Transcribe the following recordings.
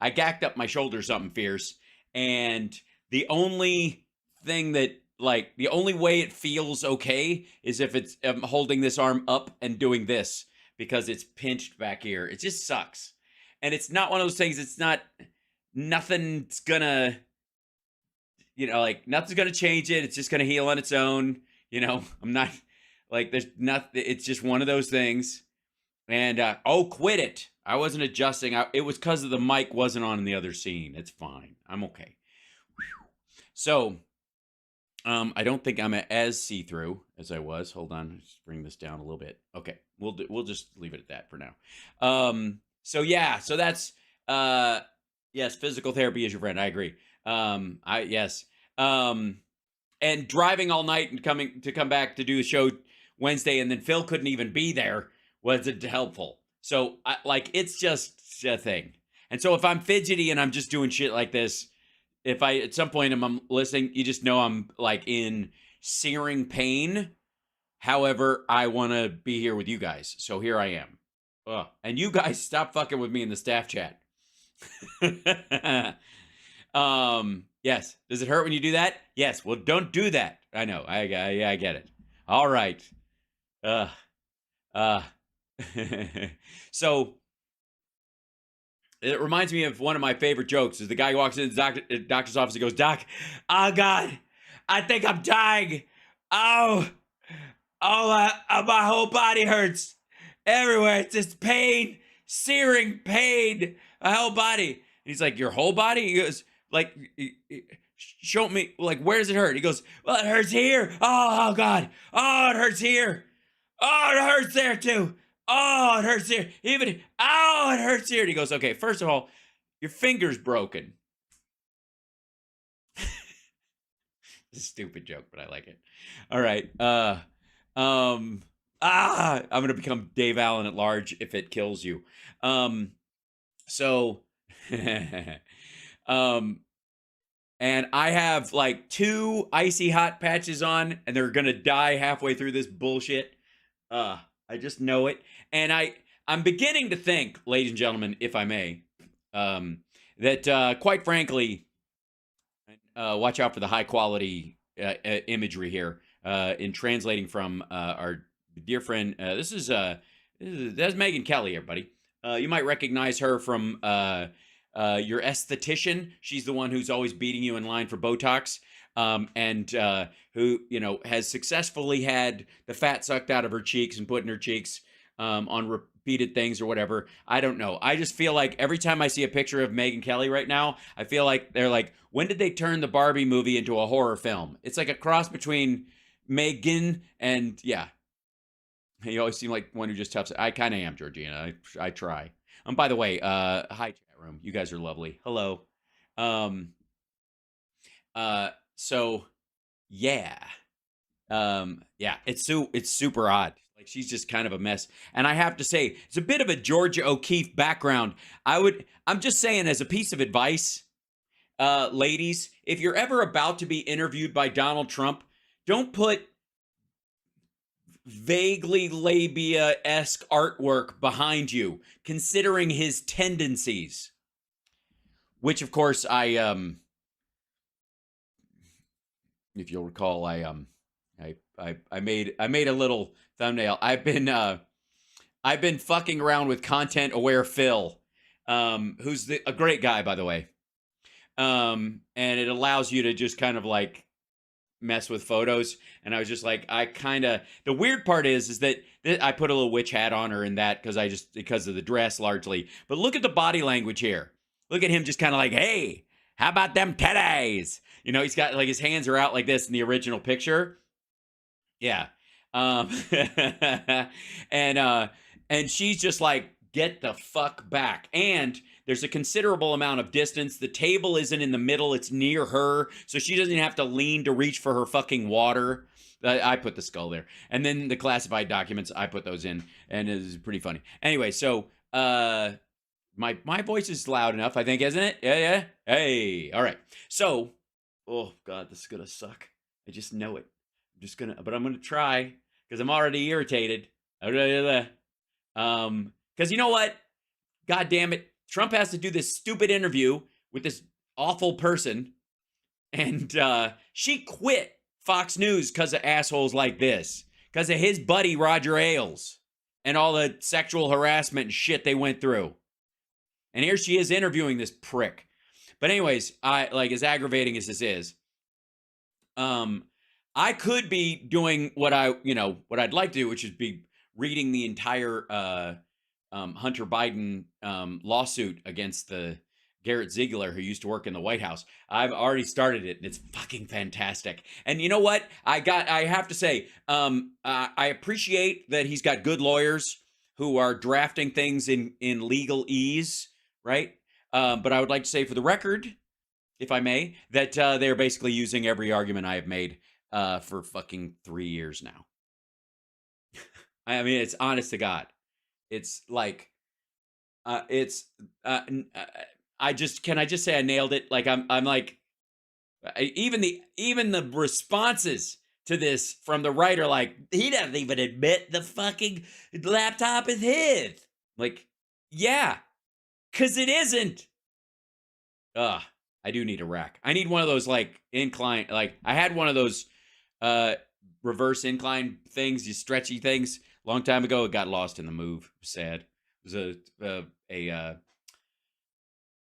I gacked up my shoulder something fierce, and the only thing that like the only way it feels okay is if it's I'm holding this arm up and doing this because it's pinched back here. It just sucks. And it's not one of those things, it's not nothing's gonna, like nothing's gonna change it. It's just gonna heal on its own. I'm not like there's nothing. It's just one of those things. And quit it! I wasn't adjusting. It was because of the mic wasn't on in the other scene. It's fine. I'm okay. Whew. So, I don't think I'm as see-through as I was. Hold on, let's bring this down a little bit. Okay, we'll just leave it at that for now. So yeah, so that's yes, physical therapy is your friend. I agree. Yes. And driving all night and come back to do the show Wednesday, and then Phil couldn't even be there wasn't helpful. So it's just a thing. And so if I'm fidgety and I'm just doing shit like this, if I at some point I'm listening, you just know I'm like in searing pain. However, I want to be here with you guys. So here I am. And you guys stop fucking with me in the staff chat. Yes. Does it hurt when you do that? Yes. Well, don't do that. I know. I get it. All right. So it reminds me of one of my favorite jokes is the guy who walks into the doctor's office and goes, "Doc, oh God, I think I'm dying. My whole body hurts everywhere. It's just pain, searing pain, my whole body." And he's like, "Your whole body?" He goes, like, "Show me, like, where does it hurt?" He goes, "Well, it hurts here. Oh God. Oh, it hurts here. Oh, it hurts there too. Oh, it hurts here. It hurts here." And he goes, "Okay, first of all, your finger's broken." It's a stupid joke, but I like it. All right. I'm gonna become Dave Allen at large if it kills you. So and I have like 2 icy hot patches on, and they're gonna die halfway through this bullshit. I just know it. And I'm beginning to think, ladies and gentlemen, if I may, that quite frankly, watch out for the high quality imagery here in translating from our dear friend. That's Megyn Kelly, everybody. You might recognize her from your esthetician. She's the one who's always beating you in line for Botox. And who, has successfully had the fat sucked out of her cheeks and put in her cheeks on repeated things or whatever. I don't know. I just feel like every time I see a picture of Megyn Kelly right now, I feel like they're like, when did they turn the Barbie movie into a horror film? It's like a cross between Megyn and, yeah. You always seem like one who just toughs it. I kind of am, Georgina. I try. By the way, hi, chat room. You guys are lovely. Hello. So yeah. Yeah, it's super odd. Like she's just kind of a mess. And I have to say, it's a bit of a Georgia O'Keeffe background. I'm just saying as a piece of advice, ladies, if you're ever about to be interviewed by Donald Trump, don't put vaguely labia-esque artwork behind you, considering his tendencies. Which of course if you'll recall, I made a little thumbnail. I've been fucking around with content aware Phil, who's a great guy, by the way. And it allows you to just kind of like mess with photos. And I was just like, the weird part is that I put a little witch hat on her in that because of the dress largely. But look at the body language here. Look at him just kind of like, "Hey, how about them titties?" He's got like his hands are out like this in the original picture. Yeah. And she's just like, "Get the fuck back." And there's a considerable amount of distance. The table isn't in the middle. It's near her. So she doesn't have to lean to reach for her fucking water. I put the skull there. And then the classified documents, I put those in. And it's pretty funny. Anyway, so my voice is loud enough, I think, isn't it? Yeah. Hey. All right. So, oh God, this is going to suck. I just know it. But I'm going to try because I'm already irritated. Because you know what? God damn it. Trump has to do this stupid interview with this awful person. And she quit Fox News because of assholes like this, because of his buddy Roger Ailes and all the sexual harassment and shit they went through. And here she is interviewing this prick. But anyways, as aggravating as this is, I could be doing what I'd like to do, which is be reading the entire Hunter Biden lawsuit against the Garrett Ziegler, who used to work in the White House. I've already started it, and it's fucking fantastic. And you know what? I have to say, I appreciate that he's got good lawyers who are drafting things in legalese, right? But I would like to say for the record, if I may, that they're basically using every argument I have made for fucking 3 years now. I mean, it's honest to God. It's like, can I just say I nailed it? Like I'm like, even the responses to this from the writer, like, he doesn't even admit the fucking laptop is his. Like, yeah, because it isn't. I do need a rack. I need one of those like incline, like I had one of those reverse incline things, these stretchy things, a long time ago. It got lost in the move. It was sad. It was it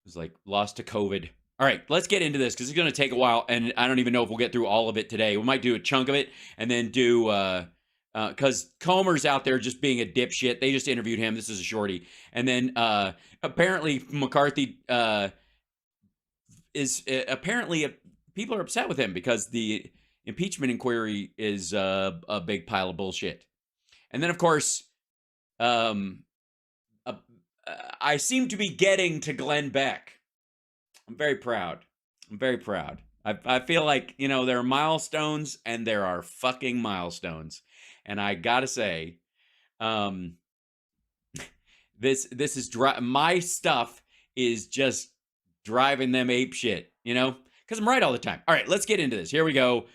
was like lost to COVID. All right, let's get into this because it's going to take a while, and I don't even know if we'll get through all of it today. We might do a chunk of it and then do because Comer's out there just being a dipshit. They just interviewed him. This is a shorty, and then apparently McCarthy is apparently people are upset with him because the impeachment inquiry is a big pile of bullshit. And then, of course, I seem to be getting to Glenn Beck. I'm very proud. I feel like, there are milestones and there are fucking milestones. And I gotta say, this is my stuff is just driving them ape shit, because I'm right all the time. All right, let's get into this. Here we go.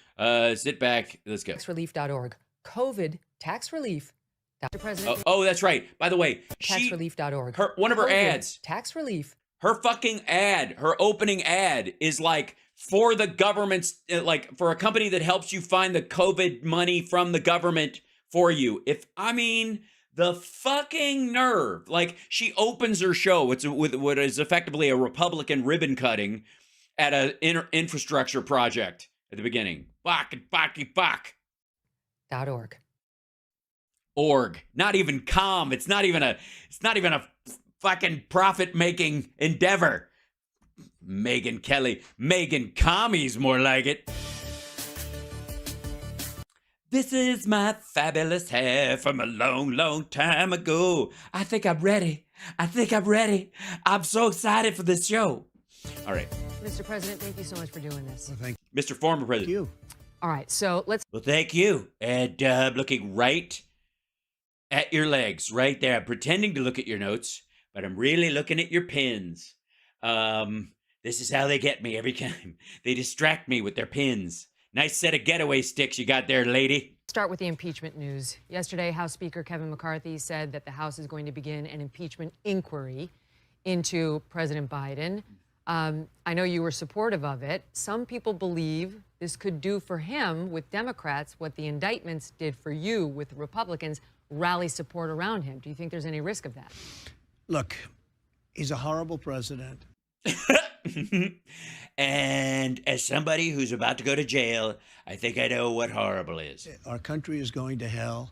Sit back. Let's go. Taxrelief.org. COVID tax relief. Dr. President. Oh, that's right. By the way, taxrelief.org. One of her ads. Tax relief. Her fucking ad, her opening ad is like for the government's, like for a company that helps you find the COVID money from the government for you. The fucking nerve. Like, she opens her show with what is effectively a Republican ribbon cutting at an infrastructure project at the beginning. Fuck. .org. Org. Not even com. It's not even a fucking profit-making endeavor. Megyn Kelly. Megyn Commies, more like it. This is my fabulous hair from a long, long time ago. I think I'm ready. I'm so excited for this show. All right. Mr. President, thank you so much for doing this. Well, thank you. Mr. Former President. you. All right, so let's... Well, thank you. And looking right at your legs, right there. I'm pretending to look at your notes, but I'm really looking at your pins. This is how they get me every time. They distract me with their pins. Nice set of getaway sticks you got there, lady. Start with the impeachment news. Yesterday, House Speaker Kevin McCarthy said that the House is going to begin an impeachment inquiry into President Biden. I know you were supportive of it. Some people believe this could do for him with Democrats what the indictments did for you with Republicans, rally support around him. Do you think there's any risk of that? Look, he's a horrible president. And as somebody who's about to go to jail, I think I know what horrible is. Our country is going to hell.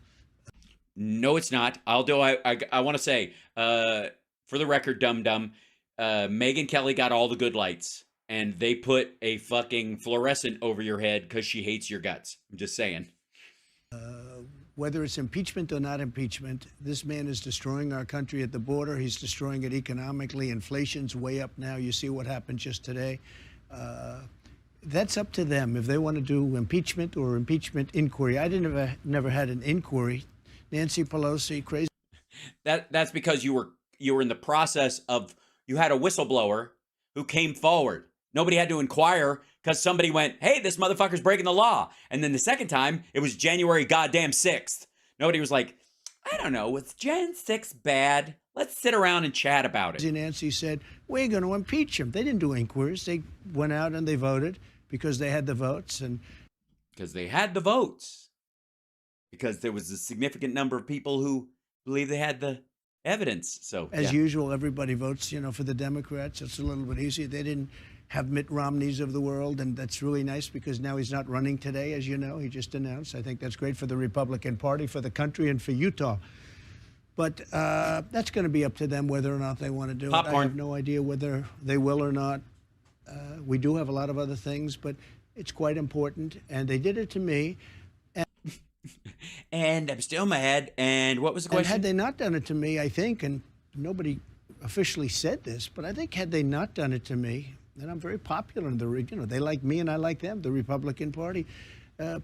No, it's not. Although I want to say, for the record, dum-dum, Megyn Kelly got all the good lights, and they put a fucking fluorescent over your head because she hates your guts. I'm just saying. Whether it's impeachment or not impeachment, this man is destroying our country at the border. He's destroying it economically. Inflation's way up now. You see what happened just today. That's up to them if they want to do impeachment or impeachment inquiry. I never had an inquiry. Nancy Pelosi, crazy. That's because you were in the process of, you had a whistleblower who came forward. Nobody had to inquire because somebody went, hey, this motherfucker's breaking the law. And then the second time, it was January goddamn 6th. Nobody was like, I don't know, was Jan 6 bad? Let's sit around and chat about it. Nancy said, we're going to impeach him. They didn't do inquiries. They went out and they voted because they had the votes. And because they had the votes. Because there was a significant number of people who believe they had the evidence. So as usual, everybody votes, for the Democrats. It's a little bit easier. They didn't have Mitt Romneys of the world, and that's really nice because now he's not running today, as you know. He just announced. I think that's great for the Republican Party, for the country, and for Utah. But that's going to be up to them whether or not they want to do it. I have no idea whether they will or not. We do have a lot of other things, but it's quite important. And they did it to me. And I'm still mad. And what was the question? And had they not done it to me, I think, and nobody officially said this, but I think had they not done it to me, and I'm very popular in the region, they like me and I like them, the Republican Party,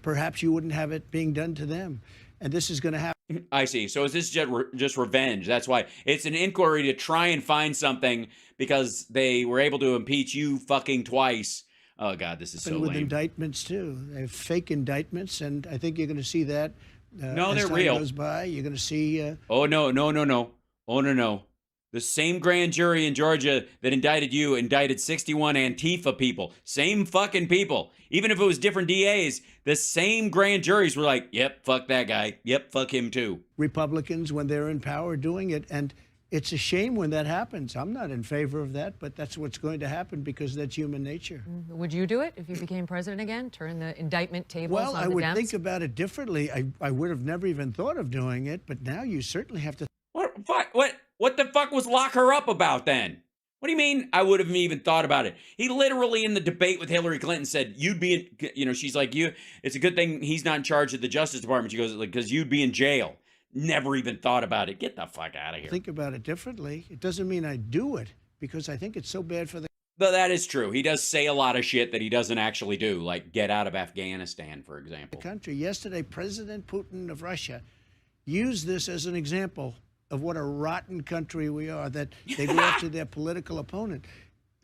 perhaps you wouldn't have it being done to them. And this is going to happen. I see. So is this just revenge? That's why it's an inquiry to try and find something because they were able to impeach you fucking twice. Oh, God, this is so with lame. Indictments, too. They have fake indictments, and I think you're going to see that no, as they're time real. goes by. You're going to see... Oh, no. Oh, no. The same grand jury in Georgia that indicted you indicted 61 Antifa people. Same fucking people. Even if it was different DAs, the same grand juries were like, yep, fuck that guy. Yep, fuck him too. Republicans, when they're in power, doing it. And it's a shame when that happens. I'm not in favor of that, but that's what's going to happen because that's human nature. Would you do it if you became president again? Turn the indictment tables well, on I the would Dems? think about it differently. I would have never even thought of doing it, but now you certainly have to... What the fuck was lock her up about then? What do you mean I would have even thought about it? He literally in the debate with Hillary Clinton said, you'd be in, she's like, it's a good thing he's not in charge of the Justice Department. She goes, like, because you'd be in jail. Never even thought about it. Get the fuck out of here. Think about it differently. It doesn't mean I do it because I think it's so bad for the... But that is true. He does say a lot of shit that he doesn't actually do, like get out of Afghanistan, for example. The country. Yesterday, President Putin of Russia used this as an example of what a rotten country we are, that they go after their political opponent.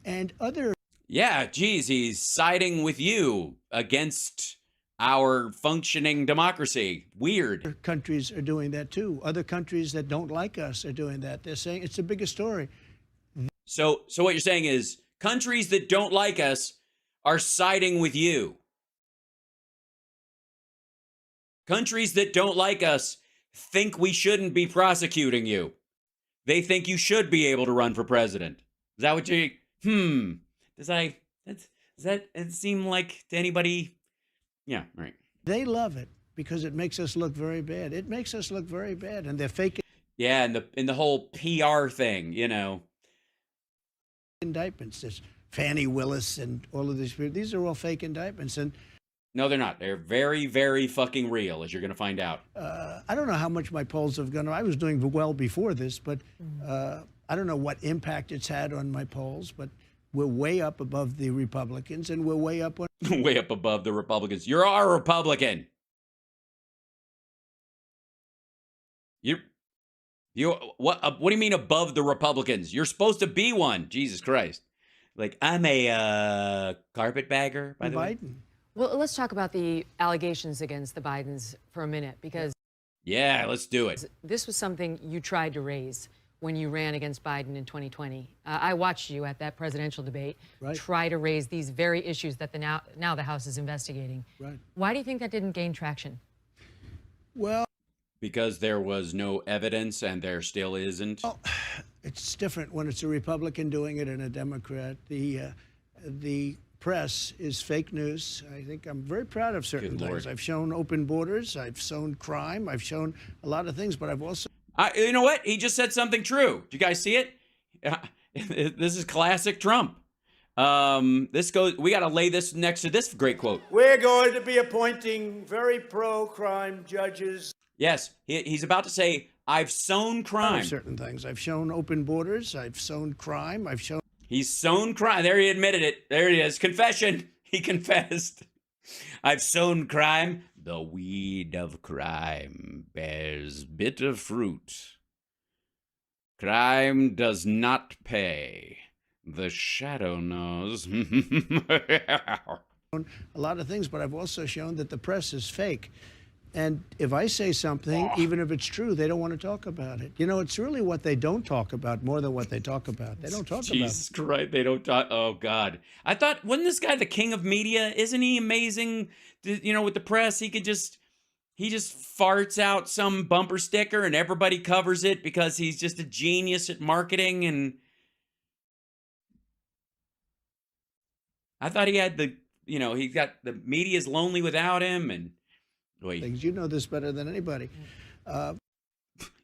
And other... Yeah, geez, he's siding with you against our functioning democracy. Weird. Countries are doing that too. Other countries that don't like us are doing that. They're saying it's the biggest story. So what you're saying is countries that don't like us are siding with you. Countries that don't like us think we shouldn't be prosecuting you. They think you should be able to run for president. Is that what you... Does that seem like to anybody? Yeah, right. They love it because it makes us look very bad. It makes us look very bad, and they're faking... Yeah, and the whole PR thing, Indictments. There's Fannie Willis and all of these people. These are all fake indictments, and... No, they're not. They're very, very fucking real, as you're going to find out. I don't know how much my polls have gone. I was doing well before this, but I don't know what impact it's had on my polls, but we're way up above the Republicans, and we're way up on... Way up above the Republicans. You're a Republican. What do you mean above the Republicans? You're supposed to be one. Jesus Christ. Like, I'm a carpetbagger, by the way. Biden. Well, let's talk about the allegations against the Bidens for a minute, because... Yeah, let's do it. This was something you tried to raise when you ran against Biden in 2020. I watched you at that presidential debate try to raise these very issues that now the House is investigating. Right. Why do you think that didn't gain traction? Well... Because there was no evidence and there still isn't. Well, it's different when it's a Republican doing it and a Democrat. The press is fake news. I think I'm very proud of certain things. I've shown open borders. I've shown crime. I've shown a lot of things, but I've also... You know what? He just said something true. Did you guys see it? This is classic Trump. We got to lay this next to this great quote. We're going to be appointing very pro-crime judges. Yes, he's about to say, I've sown crime. Certain things. I've shown open borders. I've sown crime. I've shown... He's sown crime. There, he admitted it. There it is. Confession. He confessed. I've sown crime. The weed of crime bears bitter fruit. Crime does not pay. The shadow knows. A lot of things, but I've also shown that the press is fake. And if I say something, even if it's true, they don't want to talk about it. You know, it's really what they don't talk about more than what they talk about. They don't talk about it. Jesus Christ, they don't talk. Oh, God. I thought, wasn't this guy the king of media? Isn't he amazing? You know, with the press, he just farts out some bumper sticker and everybody covers it because he's just a genius at marketing. And I thought he had he got the media's lonely without him. And things. You know this better than anybody.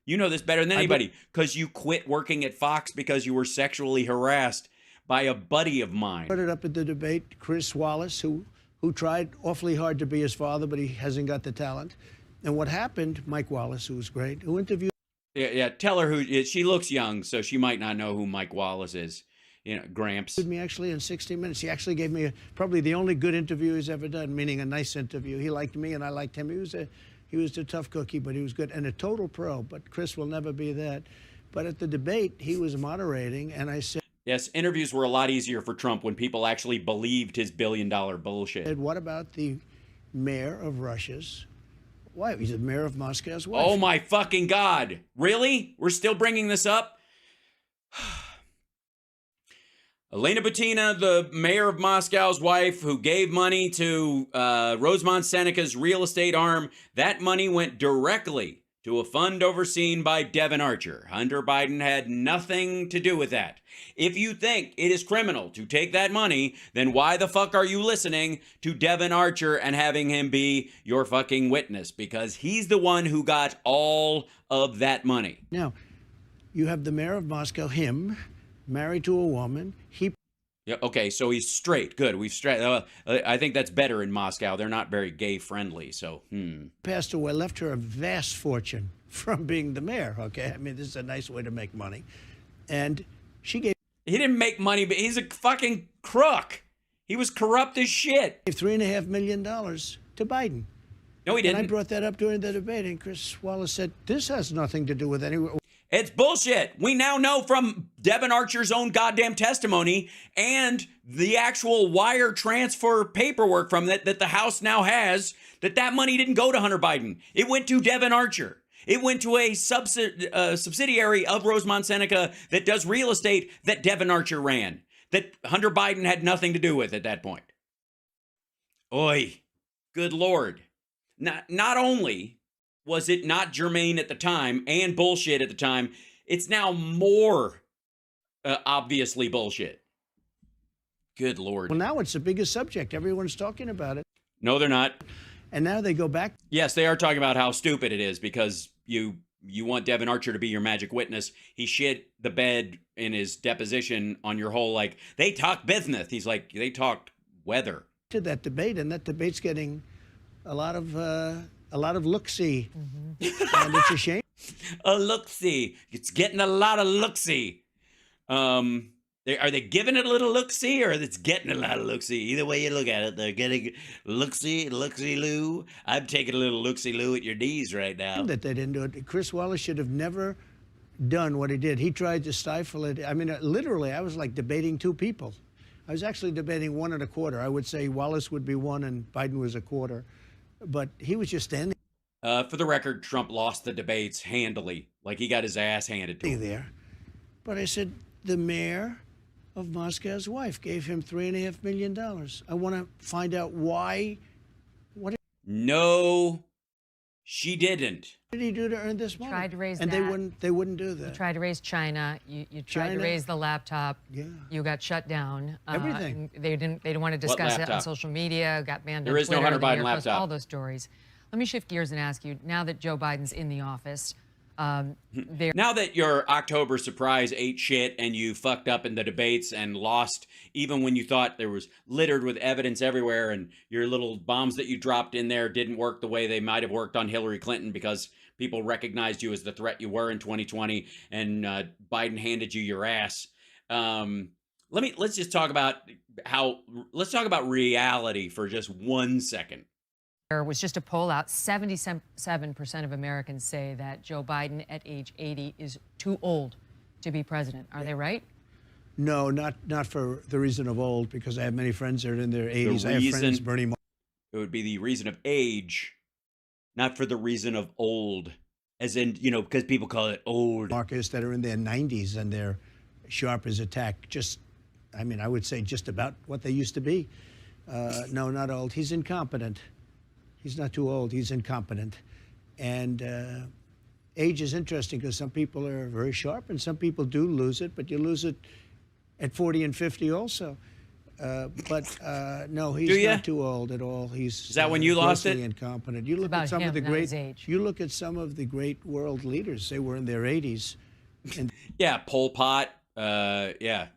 You know this better than anybody because you quit working at Fox because you were sexually harassed by a buddy of mine. Put it up at the debate, Chris Wallace, who tried awfully hard to be his father, but he hasn't got the talent. And what happened, Mike Wallace, who was great, who interviewed. Yeah, tell her who, she looks young, so she might not know who Mike Wallace is. You know, Gramps. Me actually in 60 Minutes. He actually gave me probably the only good interview he's ever done, meaning a nice interview. He liked me and I liked him. He was a tough cookie, but he was good and a total pro. But Chris will never be that. But at the debate, he was moderating, and I said, yes, interviews were a lot easier for Trump when people actually believed his billion-dollar bullshit. What about the mayor of Russia's wife? He's the mayor of Moscow's wife. Oh my fucking God. Really? We're still bringing this up? Elena Butina, the mayor of Moscow's wife, who gave money to Rosemont Seneca's real estate arm, that money went directly to a fund overseen by Devon Archer. Hunter Biden had nothing to do with that. If you think it is criminal to take that money, then why the fuck are you listening to Devon Archer and having him be your fucking witness? Because he's the one who got all of that money. Now, you have the mayor of Moscow, him, married to a woman. Yeah, okay, so he's straight. Good. We've straight. I think that's better in Moscow. They're not very gay friendly. So, passed away, left her a vast fortune from being the mayor. Okay, I mean, this is a nice way to make money, and she gave. He didn't make money, but he's a fucking crook. He was corrupt as shit. $3.5 million to Biden. No, he didn't. And I brought that up during the debate, and Chris Wallace said, "This has nothing to do with any." It's bullshit. We now know from Devon Archer's own goddamn testimony and the actual wire transfer paperwork from that the House now has that money didn't go to Hunter Biden. It went to Devon Archer. It went to a subsidiary of Rosemont Seneca that does real estate that Devon Archer ran, that Hunter Biden had nothing to do with at that point. Oy, good Lord. Not only was it not germane at the time and bullshit at the time, it's now more obviously bullshit. Good Lord. Well, now it's the biggest subject. Everyone's talking about it. No, they're not. And now they go back. Yes, they are talking about how stupid it is because you want Devon Archer to be your magic witness. He shit the bed in his deposition on your whole, like, they talk business. He's like, they talked weather. To that debate, and that debate's getting a lot of look-see. And it's a shame. A look-see. It's getting a lot of look-see. Are they giving it a little look-see, or it's getting a lot of look-see? Either way you look at it, they're getting look-see-loo. I'm taking a little look-see-loo at your knees right now. That they didn't do it. Chris Wallace should have never done what he did. He tried to stifle it. I mean, literally, I was like debating two people. I was actually debating 1 1/4. I would say Wallace would be 1 and Biden was 1/4. But he was just standing for the record, Trump lost the debates handily. Like, he got his ass handed to him. there. But I said, the mayor of Moscow's wife gave him $3.5 million. I want to find out why. No, she didn't. What did he do to earn this money? Tried to raise and that. they wouldn't do that. You tried to raise China. You tried to raise the laptop. Yeah. You got shut down. Everything. They didn't want to discuss it on social media. Got banned on There is Twitter, no Hunter the New Biden York Post, laptop. all those stories. Let me shift gears and ask you, now that Joe Biden's in the office, now that your October surprise ate shit and you fucked up in the debates and lost even when you thought there was littered with evidence everywhere, and your little bombs that you dropped in there didn't work the way they might have worked on Hillary Clinton because people recognized you as the threat you were in 2020, and Biden handed you your ass. Let's talk about reality for just 1 second. There was just a poll out. 77% of Americans say that Joe Biden at age 80 is too old to be president. Are they right? No, not for the reason of old, because I have many friends that are in their 80s. I have friends, Bernie. It would be the reason of age, not for the reason of old, as in, because people call it old. Markers that are in their 90s and they're sharp as a tack. I would say just about what they used to be. No, not old. He's incompetent. He's not too old. He's incompetent. And age is interesting because some people are very sharp and some people do lose it, but you lose it at 40 and 50 also. No, he's not too old at all. Is that when you lost it? Incompetent. You look at some of the great. You look at some of the great world leaders. They were in their 80s. And yeah, Pol Pot. Yeah.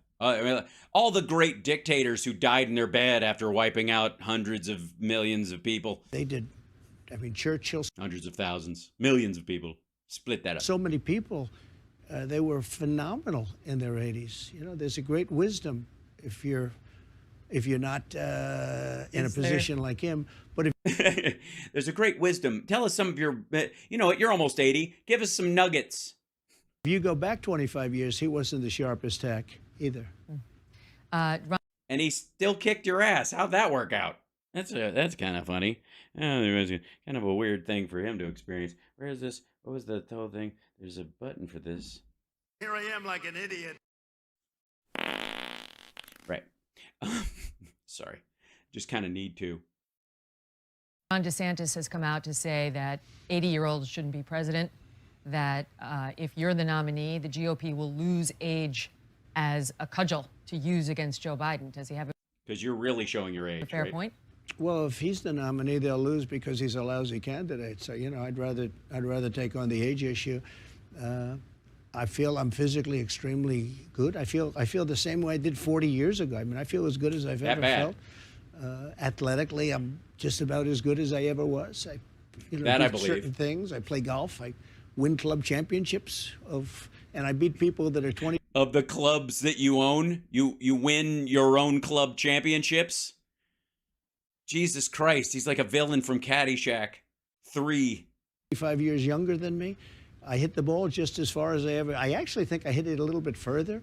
All the great dictators who died in their bed after wiping out hundreds of millions of people. They did. Churchill. Hundreds of thousands, millions of people. Split that up. So many people. They were phenomenal in their 80s. There's a great wisdom if you're not in a position like him. But if there's a great wisdom. Tell us some of your. You're almost 80. Give us some nuggets. If you go back 25 years, he wasn't the sharpest tack either. And he still kicked your ass. How'd that work out? That's kind of funny. It was kind of a weird thing for him to experience. Where is this? What was the whole thing? There's a button for this. Here I am like an idiot. Right. Sorry. Just kind of need to. Ron DeSantis has come out to say that 80-year-olds shouldn't be president, that if you're the nominee, the GOP will lose age as a cudgel to use against Joe Biden. Does he have a... Because you're really showing your age, a fair point? Well, if he's the nominee, they'll lose because he's a lousy candidate. So, I'd rather take on the age issue. I feel I'm physically extremely good. I feel the same way I did 40 years ago. I feel as good as I've ever felt. Athletically, I'm just about as good as I ever was. I believe. Certain things. I play golf. I win club championships and I beat people that are 20. Of the clubs that you own, you win your own club championships? Jesus Christ, he's like a villain from Caddyshack 3. 5 years younger than me. I hit the ball just as far as I actually think I hit it a little bit further.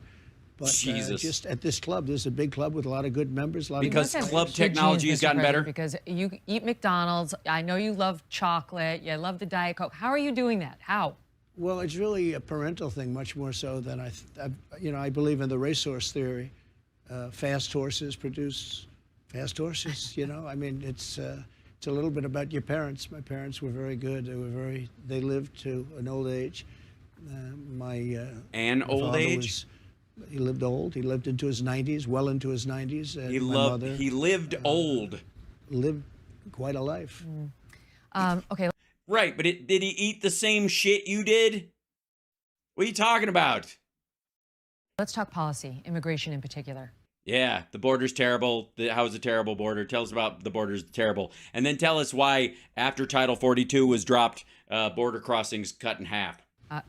But just at this club, this is a big club with a lot of good members. Because club technology has gotten better? Because you eat McDonald's. I know you love chocolate. You love the Diet Coke. How are you doing that? How? Well, it's really a parental thing, much more so than I believe in the racehorse theory. Fast horses produce fast horses. It's a little bit about your parents. My parents were very good. They lived to an old age. An old age? He lived old. He lived into his 90s, well into his 90s. He lived old. Lived quite a life. Okay. Right, but did he eat the same shit you did? What are you talking about? Let's talk policy, immigration in particular. Yeah, the border's terrible. How is a terrible border? Tell us about the border's terrible. And then tell us why, after Title 42 was dropped, border crossings cut in half.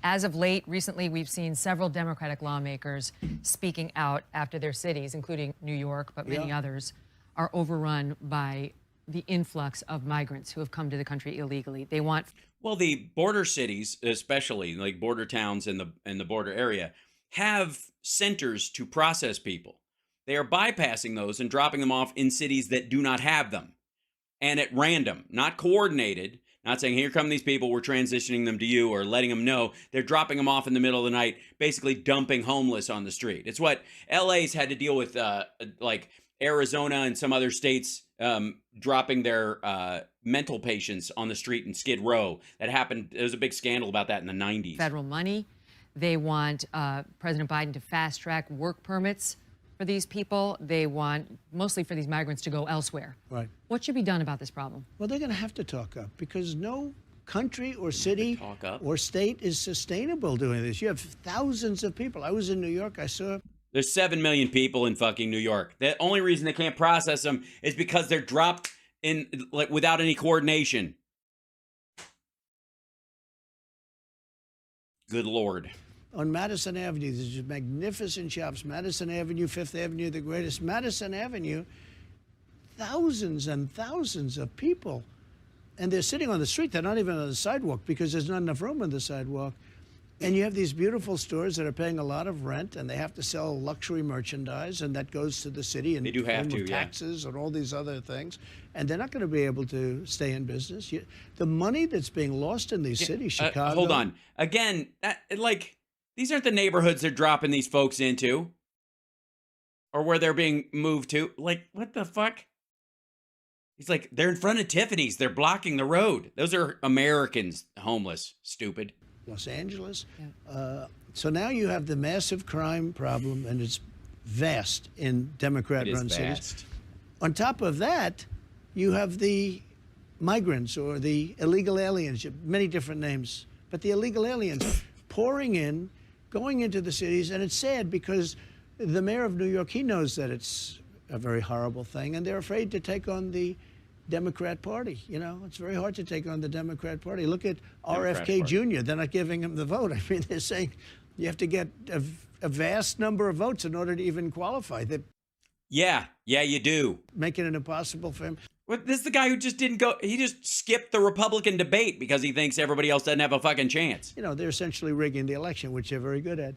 As of late, recently, we've seen several Democratic lawmakers speaking out after their cities, including New York, but many others, are overrun by the influx of migrants who have come to the country illegally. They want... Well, the border cities, especially like border towns in the border area, have centers to process people. They are bypassing those and dropping them off in cities that do not have them. And at random, not coordinated, not saying, here come these people, we're transitioning them to you, or letting them know. They're dropping them off in the middle of the night, basically dumping homeless on the street. It's what LA's had to deal with, like Arizona and some other states dropping their mental patients on the street in Skid Row. That happened. There was a big scandal about that in the 90s. Federal money. They want President Biden to fast track work permits for these people. They want mostly for these migrants to go elsewhere. Right. What should be done about this problem? Well, they're going to have to talk up because no country or city or state is sustainable doing this. You have thousands of people. I was in New York. I saw... There's 7 million people in fucking New York. The only reason they can't process them is because they're dropped in like without any coordination. Good Lord. On Madison Avenue, there's just magnificent shops. Madison Avenue, Fifth Avenue, the greatest. Madison Avenue, thousands and thousands of people. And they're sitting on the street. They're not even on the sidewalk because there's not enough room on the sidewalk. And you have these beautiful stores that are paying a lot of rent, and they have to sell luxury merchandise, and that goes to the city in They do have form to, of yeah. taxes and all these other things. And they're not going to be able to stay in business. The money that's being lost in these cities, Chicago. Hold on. Again, these aren't the neighborhoods they're dropping these folks into, or where they're being moved to. Like, what the fuck? He's like, they're in front of Tiffany's. They're blocking the road. Those are Americans, homeless, stupid. Los Angeles. Yeah. So now you have the massive crime problem, and it's vast in Democrat-run cities. On top of that, you have the migrants or the illegal aliens, many different names, but the illegal aliens pouring in, going into the cities, and it's sad because the mayor of New York, he knows that it's a very horrible thing, and they're afraid to take on the Democrat Party. You know, it's very hard to take on the Democrat Party. Look at RFK Jr. They're not giving him the vote. I mean, they're saying you have to get a vast number of votes in order to even qualify. They're Yeah, you do. making it impossible for him. Well, this is the guy who just didn't go. He just skipped the Republican debate because he thinks everybody else doesn't have a fucking chance. You know, they're essentially rigging the election, which they're very good at.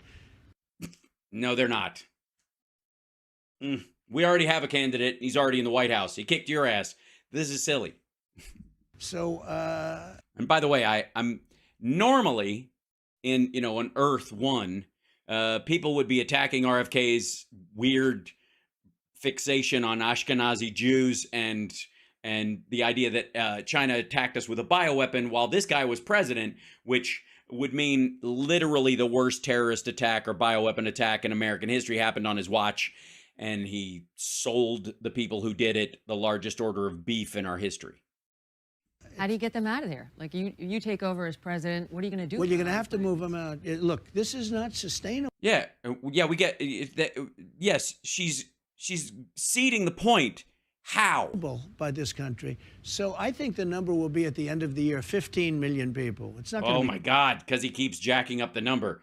No, they're not. We already have a candidate. He's already in the White House. He kicked your ass. This is silly. So, And by the way, I'm normally on Earth 1, people would be attacking RFK's weird fixation on Ashkenazi Jews and the idea that China attacked us with a bioweapon while this guy was president, which would mean literally the worst terrorist attack or bioweapon attack in American history happened on his watch. And he sold the people who did it the largest order of beef in our history. How do you get them out of there? Like, you take over as president. What are you going to do? well, you're going to have to move them out. Look, this is not sustainable. Yeah, we get that. Yes, she's ceding the point. How? By this country. So I think the number will be at the end of the year 15 million people. It's not going to Oh be. my God, because he keeps jacking up the number.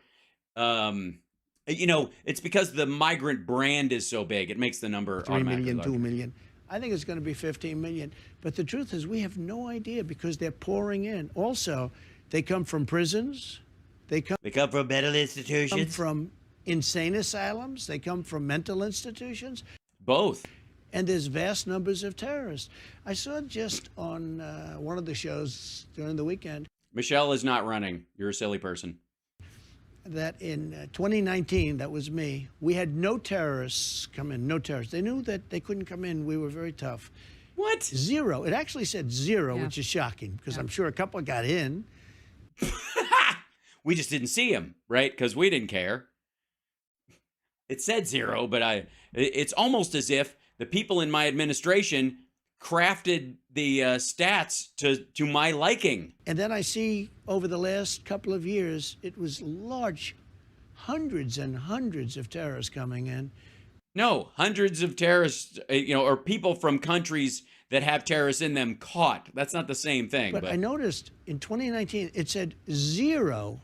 It's because the migrant brand is so big. It makes the number 3 automatically million, larger. 2 million. I think it's going to be 15 million. But the truth is, we have no idea because they're pouring in. Also, they come from prisons. They come from mental institutions. from insane asylums. They come from mental institutions. Both. And there's vast numbers of terrorists. I saw just on one of the shows during the weekend Michelle is not running. You're a silly person. that in 2019, that was me, we had no terrorists come in, no terrorists. They knew that they couldn't come in. We were very tough. What? Zero. It actually said zero, Yeah. which is shocking because I'm sure a couple got in. We just didn't see him, right? Because we didn't care. It said zero, but it's almost as if the people in my administration crafted the stats to my liking. And then I see over the last couple of years, it was large, hundreds and hundreds of terrorists coming in. No, hundreds of terrorists, or people from countries that have terrorists in them caught. That's not the same thing. But I noticed in 2019, it said zero.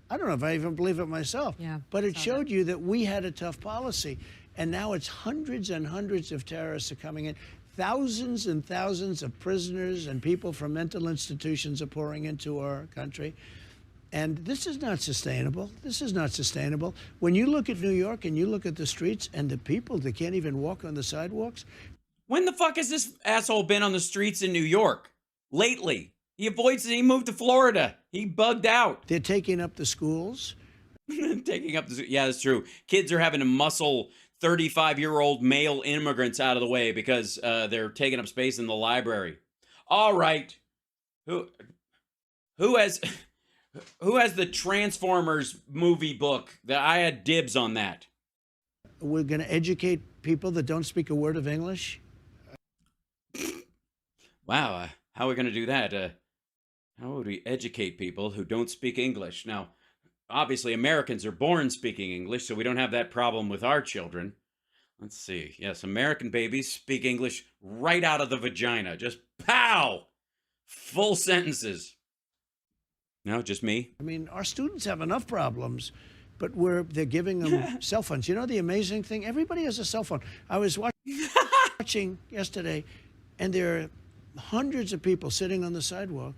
I don't know if I even believe it myself. Yeah, but it saw showed you that we had a tough policy. And now it's hundreds and hundreds of terrorists are coming in. Thousands and thousands of prisoners and people from mental institutions are pouring into our country. And this is not sustainable. This is not sustainable. When you look at New York and you look at the streets and the people that can't even walk on the sidewalks. When the fuck has this asshole been on the streets in New York? Lately. He moved to Florida. He bugged out. They're taking up the schools. Yeah, that's true. Kids are having to muscle 35-year-old male immigrants out of the way because they're taking up space in the library. All right. Who has the Transformers movie book? That I had dibs on that. We're going to educate people that don't speak a word of English. Wow, how are we going to do that? How would we educate people who don't speak English? Now, obviously, Americans are born speaking English, so we don't have that problem with our children. Let's see. Yes, American babies speak English right out of the vagina. Just pow! Full sentences. No, just me? I mean, our students have enough problems, but they're giving them cell phones. You know the amazing thing? Everybody has a cell phone. I was watching yesterday, and there are hundreds of people sitting on the sidewalk,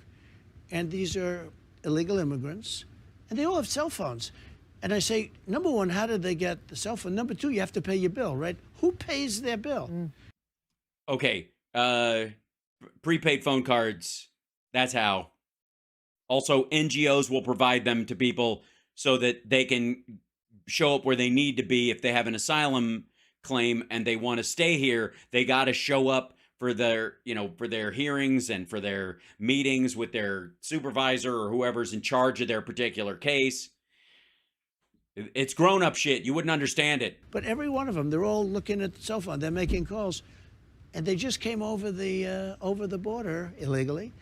and these are illegal immigrants, and they all have cell phones. And I say, number one, how did they get the cell phone? Number two, you have to pay your bill, right? Who pays their bill? Okay, prepaid phone cards, that's how. Also, NGOs will provide them to people so that they can show up where they need to be. If they have an asylum claim and they want to stay here, they got to show up for their, for their hearings and for their meetings with their supervisor or whoever's in charge of their particular case. It's grown-up shit. You wouldn't understand it. But every one of them, they're all looking at the cell phone. They're making calls. And they just came over the border illegally.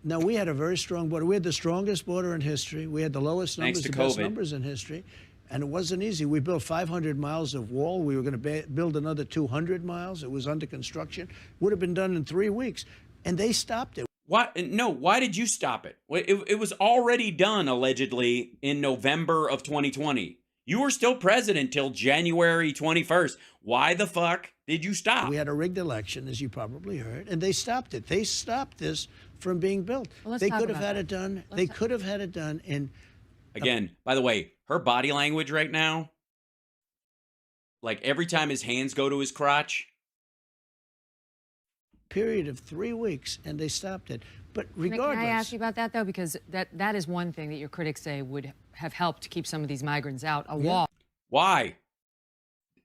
Now, we had a very strong border. We had the strongest border in history. We had the lowest numbers, the best numbers in history. And it wasn't easy. We built 500 miles of wall. We were going to build another 200 miles. It was under construction. Would have been done in 3 weeks. And they stopped it. Why? No, why did you stop it? It was already done, allegedly, in November of 2020. You were still president till January 21st. Why the fuck did you stop? We had a rigged election, as you probably heard, and they stopped it. They stopped this from being built. Well, they could have had it done. They could have had it done in... Again, by the way, her body language right now, like every time his hands go to his crotch... period of 3 weeks, and they stopped it. But regardless... Can I ask you about that, though? Because that is one thing that your critics say would have helped to keep some of these migrants out, a wall. Why?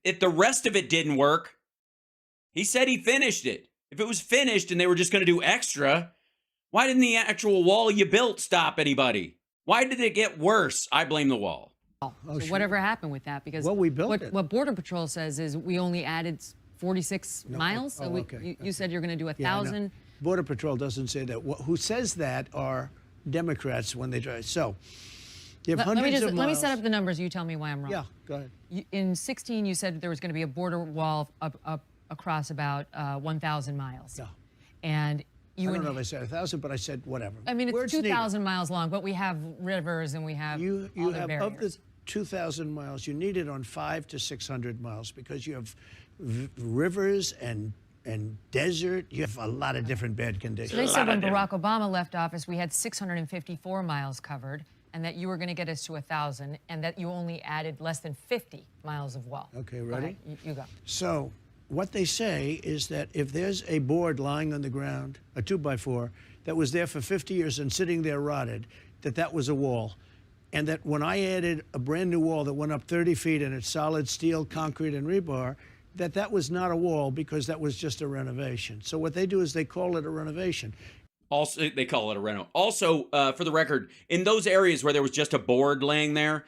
If the rest of it didn't work, he said he finished it. If it was finished and they were just going to do extra, why didn't the actual wall you built stop anybody? Why did it get worse? I blame the wall. So whatever happened with that? Because we built it. What Border Patrol says is we only added 46 miles. So you said you're going to do 1,000. Border Patrol doesn't say that. Who says that are Democrats when they drive. So you have hundreds of miles. Let me set up the numbers. You tell me why I'm wrong. Yeah, go ahead. In 16, you said there was going to be a border wall across about 1,000 miles. Yeah. And I don't know if I said 1,000, but I said whatever. I mean, it's 2,000 miles long, but we have rivers and we have you have barriers. Of the 2,000 miles, you need it on 500 to 600 miles because you have rivers and desert. You have a lot of different bad conditions. So they said when Barack Obama left office, we had 654 miles covered, and that you were going to get us to 1,000, and that you only added less than 50 miles of wall. Okay, ready? You go. So what they say is that if there's a board lying on the ground, a 2x4, that was there for 50 years and sitting there rotted, that was a wall. And that when I added a brand new wall that went up 30 feet and it's solid steel, concrete, and rebar, that was not a wall because that was just a renovation. So what they do is they call it a renovation. Also, they call it a reno. Also, for the record, in those areas where there was just a board laying there,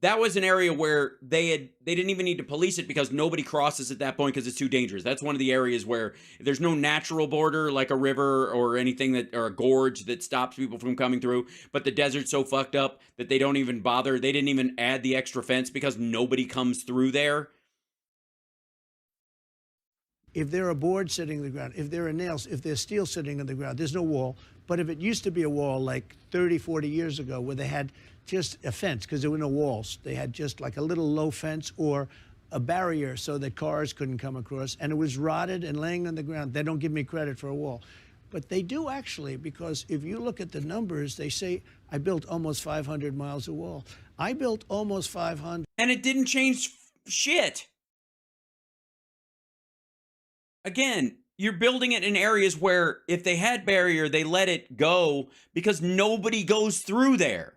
that was an area where they didn't even need to police it because nobody crosses at that point because it's too dangerous. That's one of the areas where there's no natural border like a river or anything or a gorge that stops people from coming through. But the desert's so fucked up that they don't even bother. They didn't even add the extra fence because nobody comes through there. If there are boards sitting on the ground, if there are nails, if there's steel sitting on the ground, there's no wall. But if it used to be a wall like 30, 40 years ago where they had just a fence because there were no walls, they had just like a little low fence or a barrier so that cars couldn't come across, and it was rotted and laying on the ground. They don't give me credit for a wall. But they do actually, because if you look at the numbers, they say I built almost 500 miles of wall. I built almost 500. And it didn't change shit. Again, you're building it in areas where if they had barrier, they let it go because nobody goes through there.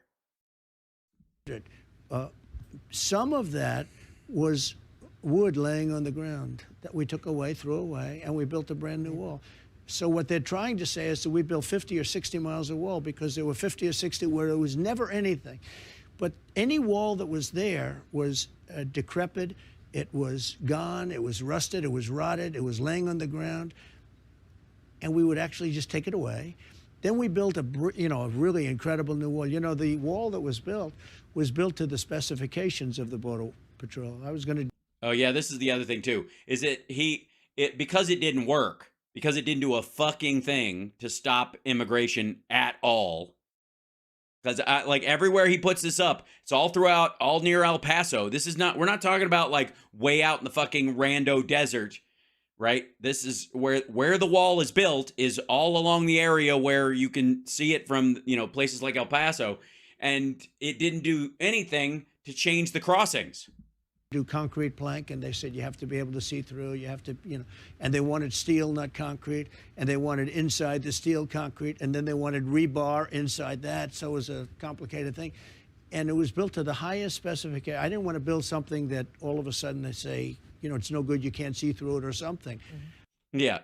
Some of that was wood laying on the ground that we took away, threw away, and we built a brand new wall. So what they're trying to say is that we built 50 or 60 miles of wall because there were 50 or 60 where there was never anything. But any wall that was there was decrepit. It was gone, it was rusted, it was rotted, it was laying on the ground, and we would actually just take it away. Then we built a really incredible new wall. The wall that was built to the specifications of the Border Patrol. I was going to... Oh, yeah, this is the other thing, too, is that because it didn't work, because it didn't do a fucking thing to stop immigration at all, because like everywhere he puts this up, it's all throughout, all near El Paso. We're not talking about like way out in the fucking rando desert, right? This is where the wall is built, is all along the area where you can see it from, places like El Paso, and it didn't do anything to change the crossings. Do concrete plank, and they said you have to be able to see through, you have to, and they wanted steel, not concrete, and they wanted inside the steel concrete, and then they wanted rebar inside that, so it was a complicated thing. And it was built to the highest specification. I didn't want to build something that all of a sudden they say, it's no good, you can't see through it or something. Yeah,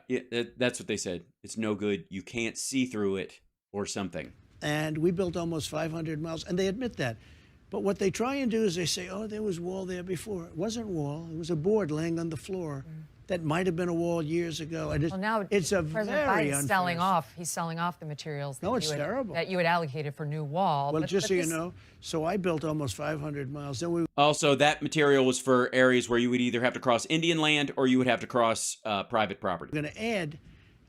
that's what they said. It's no good, you can't see through it or something. And we built almost 500 miles, and they admit that. But what they try and do is they say, oh, there was wall there before. It wasn't wall. It was a board laying on the floor. That might have been a wall years ago. Well, now it's a President very Biden's selling off. He's selling off the materials No, it's terrible. that you had allocated for new wall. Well, just so you know, so I built almost 500 miles. Then we Also, that material was for areas where you would either have to cross Indian land or you would have to cross private property. were going to add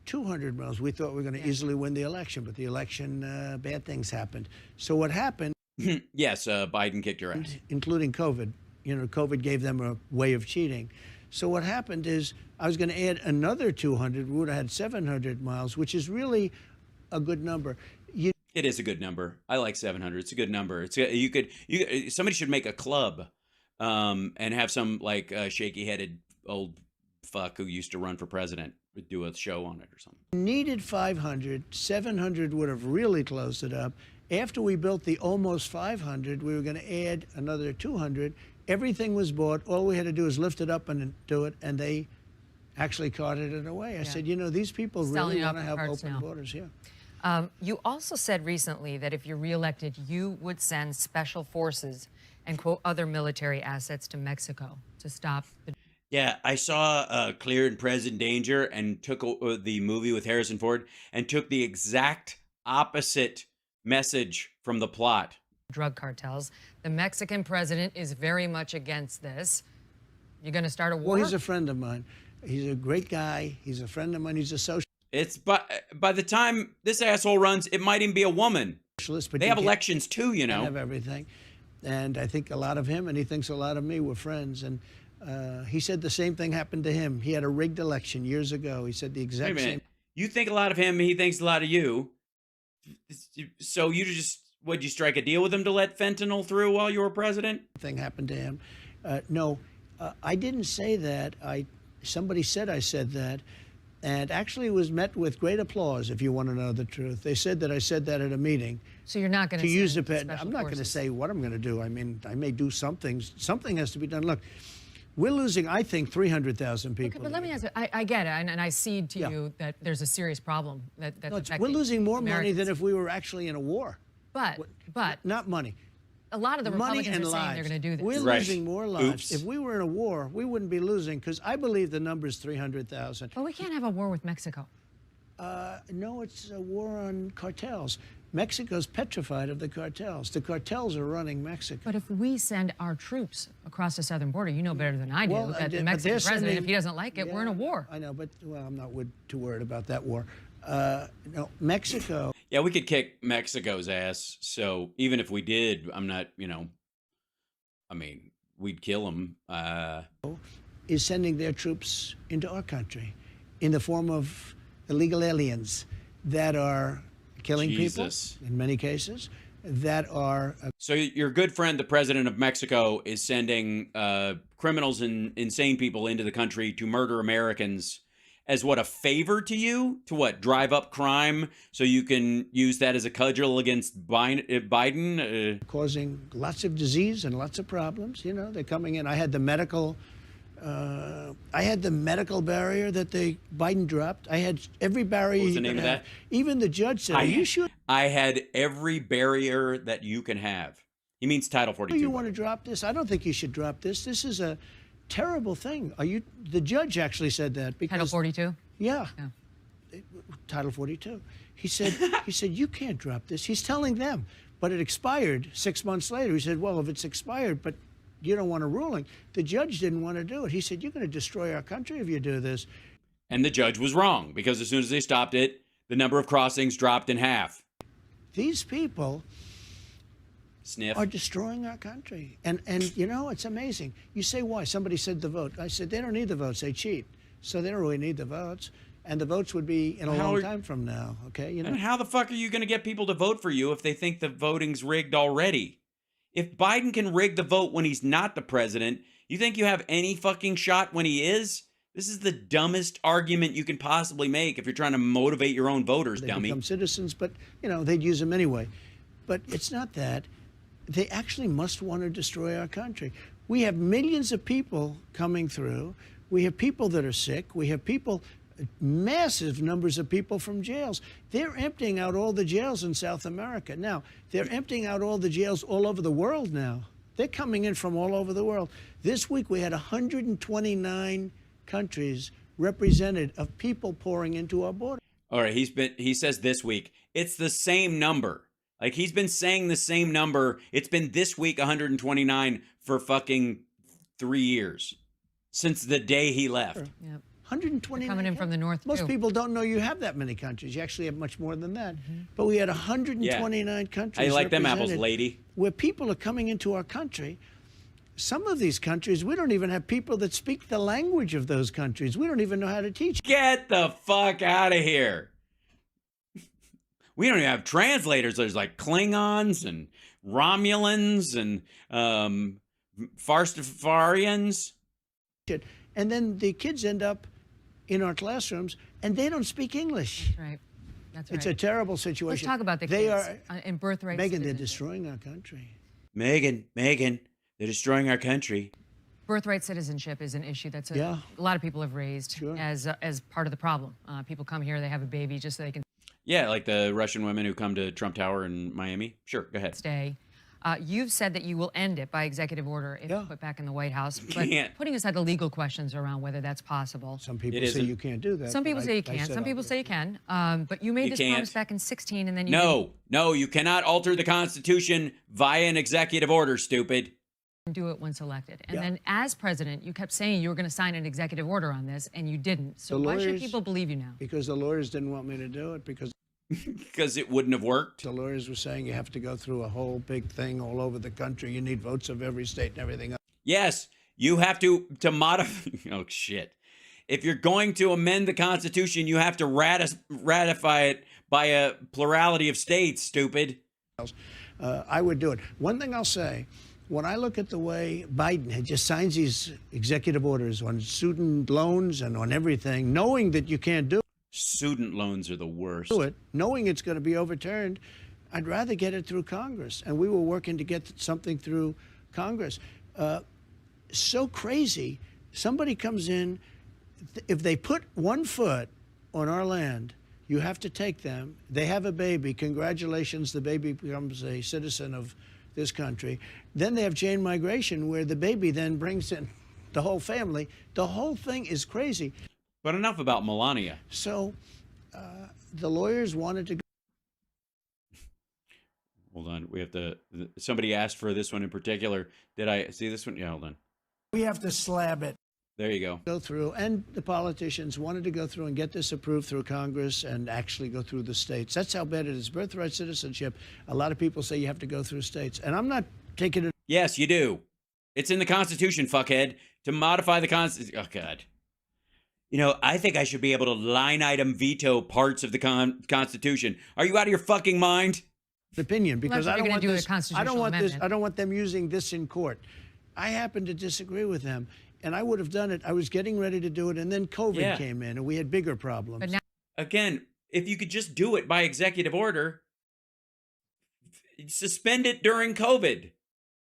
200 miles. We thought we were going to easily win the election, but the election, bad things happened. So what happened? Yes, Biden kicked your ass. Including COVID. COVID gave them a way of cheating. So what happened is I was going to add another 200. We would have had 700 miles, which is really a good number. It is a good number. I like 700. It's a good number. Somebody should make a club, and have some shaky-headed old fuck who used to run for president do a show on it or something. Needed 500. 700 would have really closed it up. After we built the almost 500, we were going to add another 200. Everything was bought. All we had to do was lift it up and do it, and they actually carted it away. I said, these people really want to have open borders. Yeah. You also said recently that if you're reelected, you would send special forces and, quote, other military assets to Mexico to stop the... Yeah, I saw Clear and Present Danger and took the movie with Harrison Ford and took the exact opposite message from the plot. Drug cartels. The Mexican president is very much against this. You're going to start a war? Well, he's a friend of mine. He's a great guy. He's a friend of mine. He's a socialist. It's by the time this asshole runs, it might even be a woman. But they have elections too, They have everything. And I think a lot of him, and he thinks a lot of me, were friends. And he said the same thing happened to him. He had a rigged election years ago. He said the exact same. You think a lot of him, he thinks a lot of you. So you just, would you strike a deal with him to let fentanyl through while you were president? Thing happened to him. No, I didn't say that. Somebody said I said that. And actually it was met with great applause, if you want to know the truth. They said that I said that at a meeting. So you're not going to use the pen. I'm not going to say what I'm going to do. I mean, I may do something. Something has to be done. Look, we're losing, I think, 300,000 people. Okay, but let me ask you, I get it, and I cede to you that there's a serious problem we're losing more money than if we were actually in a war. But not money. A lot of the money Republicans and are saying lives. they're going to do this. We're Right. losing more lives. Oops. If we were in a war, we wouldn't be losing, because I believe the number is 300,000. But we can't have a war with Mexico. No, it's a war on cartels. Mexico's petrified of the cartels. The cartels are running Mexico. But if we send our troops across the southern border, you know better than I do that the Mexican president, if he doesn't like it, we're in a war. I know, but, well, I'm not too worried about that war. No, Mexico. Yeah, we could kick Mexico's ass. So even if we did, I'm not, I mean, we'd kill them. Is sending their troops into our country in the form of illegal aliens that are killing people, in many cases, that are... So your good friend, the president of Mexico, is sending criminals and insane people into the country to murder Americans as what, a favor to you? To what, drive up crime so you can use that as a cudgel against Biden? Causing lots of disease and lots of problems. They're coming in. I had the medical barrier that Biden dropped. I had every barrier. What was the name of that? Even the judge said, "Are you sure?" I had every barrier that you can have. He means Title 42. You want to drop this? I don't think you should drop this. This is a terrible thing. The judge actually said that because Title 42? Yeah. Title 42. He said you can't drop this. He's telling them, but it expired 6 months later. He said, well, if it's expired, but you don't want a ruling. The judge didn't want to do it. He said, you're going to destroy our country if you do this. And the judge was wrong, because as soon as they stopped it, the number of crossings dropped in half. These people Sniff. are destroying our country. And it's amazing. You say, why? Somebody said the vote. I said, they don't need the votes. They cheat. so they don't really need the votes. And the votes would be in a long time from now, okay? You know? And how the fuck are you going to get people to vote for you if they think the voting's rigged already? If Biden can rig the vote when he's not the president, you think you have any fucking shot when he is? This is the dumbest argument you can possibly make if you're trying to motivate your own voters, dummy. They become citizens, but, you know, they'd use them anyway. But it's not that. They actually must want to destroy our country. We have millions of people coming through. We have people that are sick. We have people, massive numbers of people from jails. They're emptying out all the jails in South America. Now, they're emptying out all the jails all over the world now. They're coming in from all over the world. This week we had 129 countries represented of people pouring into our border. All right, he says this week. It's the same number. Like, he's been saying the same number. It's been this week 129 for fucking 3 years. Since the day he left. Sure. Yep. 129 coming in from the north, Most too. people don't know you have that many countries. You actually have much more than that. But we had 129 countries. How you like them apples, represented lady? Where people are coming into our country. Some of these countries, we don't even have people that speak the language of those countries. We don't even know how to teach. Get the fuck out of here. We don't even have translators. There's like Klingons and Romulans and Farstafarians. And then the kids end up in our classrooms and they don't speak English. That's right. That's right. It's a terrible situation. Let's talk about the they kids are, in birthright Megyn, they're citizenship. destroying our country. Megyn, they're destroying our country. Birthright citizenship is an issue that's Yeah. a lot of people have raised Sure. as part of the problem. People come here, they have a baby just so they can Yeah, like the Russian women who come to Trump Tower in Miami. Sure, go ahead. stay. You've said that you will end it by executive order if put back in the White House. But Can't. putting aside the legal questions around whether that's possible. Some people It say isn't. you can't do that. Some people but say you I can. said Some I people would. say you can. But you made You this can't. promise back in 2016, and then you No, you cannot alter the Constitution via an executive order, stupid. didn't do it once elected. And Yeah. then as president, you kept saying you were going to sign an executive order on this, and you didn't. So The why should lawyers- people believe you now? Because the lawyers didn't want me to do it, because Because it wouldn't have worked. the lawyers were saying you have to go through a whole big thing all over the country. You need votes of every state and everything else. Yes, you have to modify. Oh, shit. If you're going to amend the Constitution, you have to ratify it by a plurality of states, stupid. I would do it. One thing I'll say, when I look at the way Biden had just signs these executive orders on student loans and on everything, knowing that you can't do Student loans are the worst. it, knowing it's going to be overturned, I'd rather get it through Congress. And we were working to get something through Congress. So crazy. Somebody comes in, if they put 1 foot on our land, you have to take them. They have a baby. Congratulations, the baby becomes a citizen of this country. Then they have chain migration, where the baby then brings in the whole family. The whole thing is crazy. But enough about Melania. So the lawyers wanted to go. Hold on. We have to. Somebody asked for this one in particular. Did I see this one? Yeah, hold on. We have to slab it. There you go. Through, and the politicians wanted to go through and get this approved through Congress and actually go through the states. That's how bad it is. Birthright citizenship, a lot of people say you have to go through states. And I'm not taking it. Yes, you do. It's in the Constitution, fuckhead. To modify the Constitution. Oh, God. You know, I think I should be able to line item veto parts of the Constitution. Are you out of your fucking mind? Opinion, because Well, I that's don't what want you're gonna this. do with a I don't constitutional want this. amendment. I don't want them using this in court. I happen to disagree with them, and I would have done it. I was getting ready to do it, and then COVID came in, and we had bigger problems. But now Again, if you could just do it by executive order, suspend it during COVID.